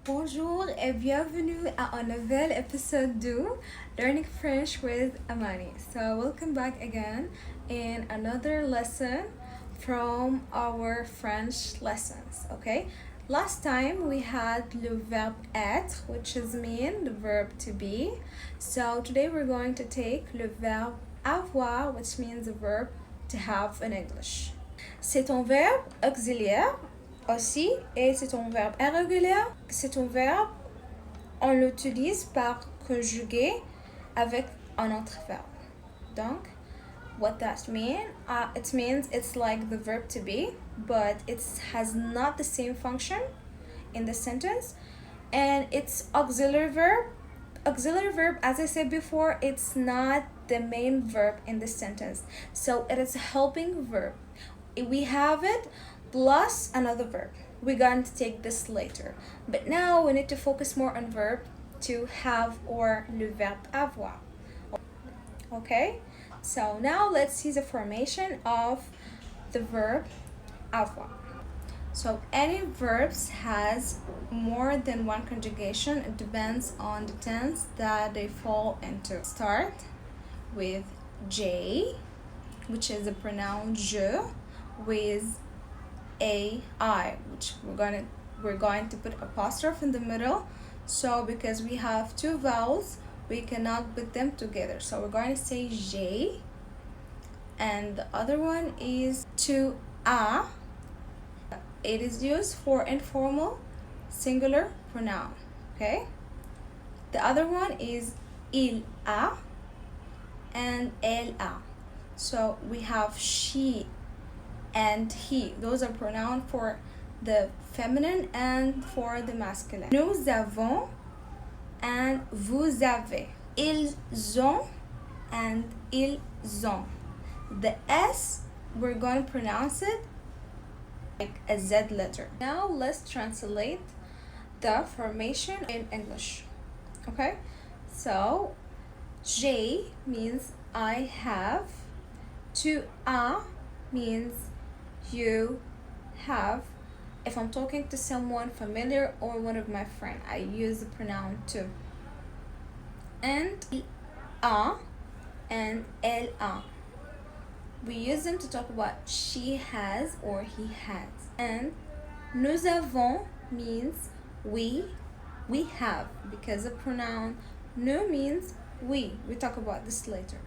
Bonjour et bienvenue à un nouvel épisode de Learning French with Amani. So, welcome back again in another lesson from our French lessons. Okay, last time we had le verbe être, which is mean, the verb to be. So, today we're going to take le verbe avoir, which means the verb to have in English. C'est un verbe auxiliaire aussi et c'est un verbe irrégulier. C'est un verbe, on l'utilise par conjuguer avec un autre verbe. Donc, what that means? It means it's like the verb to be, but it has not the same function in the sentence, and it's auxiliary verb. Auxiliary verb, as I said before, it's not the main verb in the sentence, so it is a helping verb. We have it plus another verb. We're going to take this later, but now we need to focus more on verb to have or le verbe avoir. Okay, so now let's see the formation of the verb avoir. So any verbs has more than one conjugation. It depends on the tense that they fall into. Start with J, which is the pronoun je, with ai, which we're going to put apostrophe in the middle. So because we have two vowels, we cannot put them together. So we're going to say J, and the other one is to a. It is used for informal singular pronoun. Okay. The other one is il a and elle a. So we have she and he. Those are pronouns for the feminine and for the masculine. Nous avons and vous avez. Ils ont and ils ont. The S, we're going to pronounce it like a Z letter. Now let's translate the formation in English. Okay, so J means I have, tu as means you have. If I'm talking to someone familiar or one of my friends, I use the pronoun tu. And il a and elle a, we use them to talk about she has or he has. And nous avons means we have, because the pronoun nous means we talk about this later.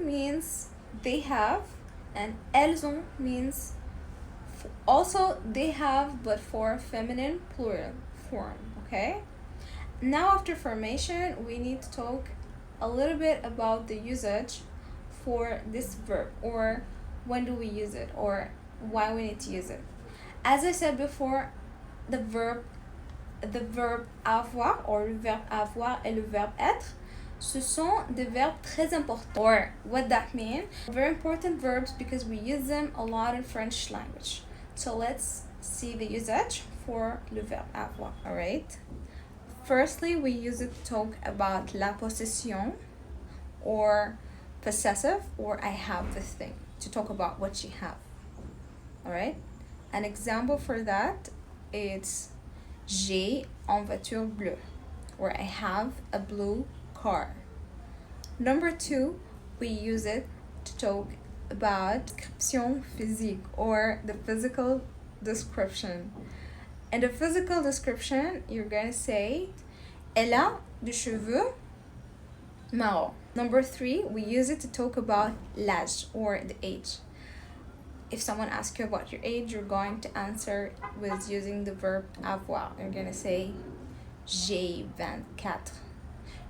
Means they have, and elles ont means also they have, but for feminine plural form. Okay, now after formation we need to talk a little bit about the usage for this verb, or when do we use it, or why we need to use it. As I said before, the verb avoir, or le verbe avoir et le verbe être, ce sont des verbes très importants. Or what that means, very important verbs because we use them a lot in French language. So let's see the usage for le verbe avoir. Alright, firstly we use it to talk about la possession, or possessive, or I have this thing, to talk about what you have. Alright, an example for that is j'ai une voiture bleue, or I have a blue car. Number two, we use it to talk about description physique, or the physical description. In the physical description, you're gonna say elle a des cheveux marrons. Number three, we use it to talk about l'âge, or the age. If someone asks you about your age, you're going to answer with using the verb avoir. You're gonna say j'ai 24.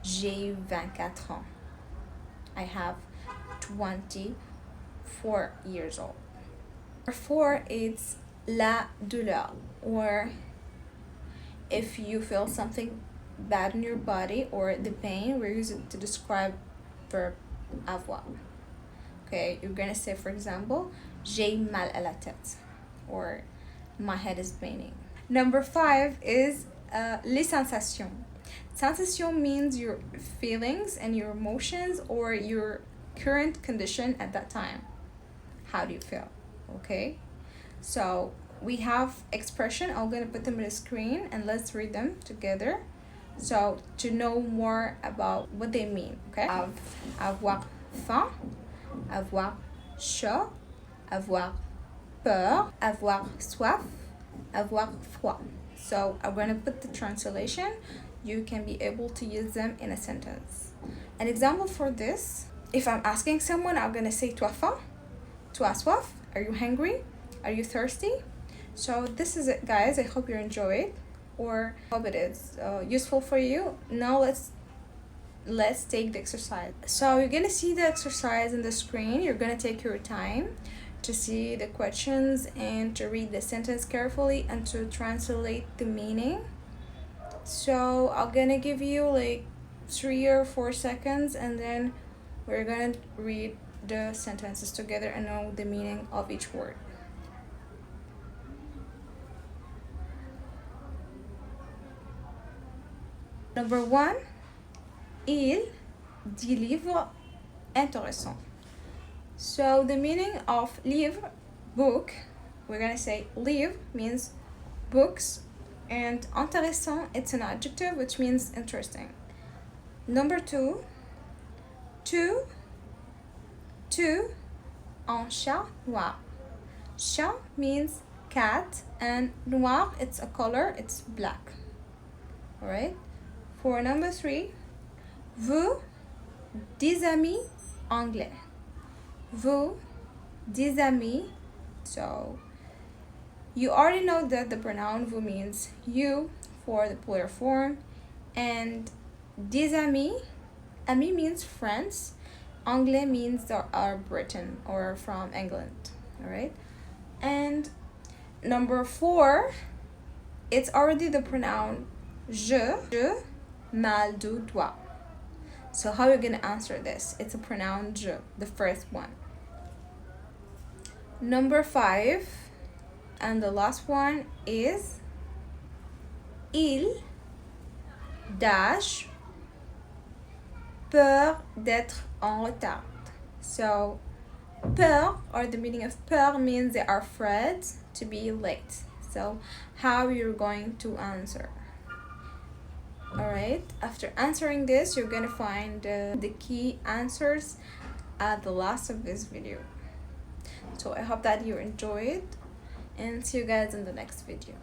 J'ai 24 ans. I have 24 years old. Number four, it's la douleur, or if you feel something bad in your body, or the pain, we're using it to describe verb avoir. Okay, you're gonna say, for example, j'ai mal à la tête, or my head is paining. Number five is les sensations. Sensation means your feelings and your emotions, or your current condition at that time. How do you feel? Okay, so we have expression. I'm gonna put them on the screen and let's read them together. So to know more about what they mean, okay? Avoir faim, avoir chaud, avoir peur, avoir soif, avoir froid. So I'm gonna put the translation. You can be able to use them in a sentence. An example for this, if I'm asking someone, I'm gonna say tu as faim, tu as soif, are you hungry, are you thirsty? So this is it, guys. I hope you enjoyed, or hope it is useful for you. Now let's take the exercise. So you're gonna see the exercise in the screen. You're gonna take your time to see the questions and to read the sentence carefully and to translate the meaning. So I'm gonna give you like 3 or 4 seconds, and then we're gonna read the sentences together and know the meaning of each word. Number 1, il dit livre intéressant. So the meaning of livre, book, we're gonna say livre means books, and intéressant, it's an adjective which means interesting. Number 2, tu un chat noir. Chat means cat, and noir, it's a color, it's black. All right. For number 3, vous des amis anglais. Vous des amis. So you already know that the pronoun vous means you for the plural form, and des amis, ami means friends, anglais means they are Britain or from England. All right. And number 4, it's already the pronoun je mal du doigt. So how are you gonna answer this? It's a pronoun je, the first one. Number 5, and the last one is il dash peur d'être en retard. So peur, or the meaning of peur, means they are afraid to be late. So how you're going to answer? Alright, after answering this, you're gonna find the key answers at the last of this video. So I hope that you enjoyed, and see you guys in the next video.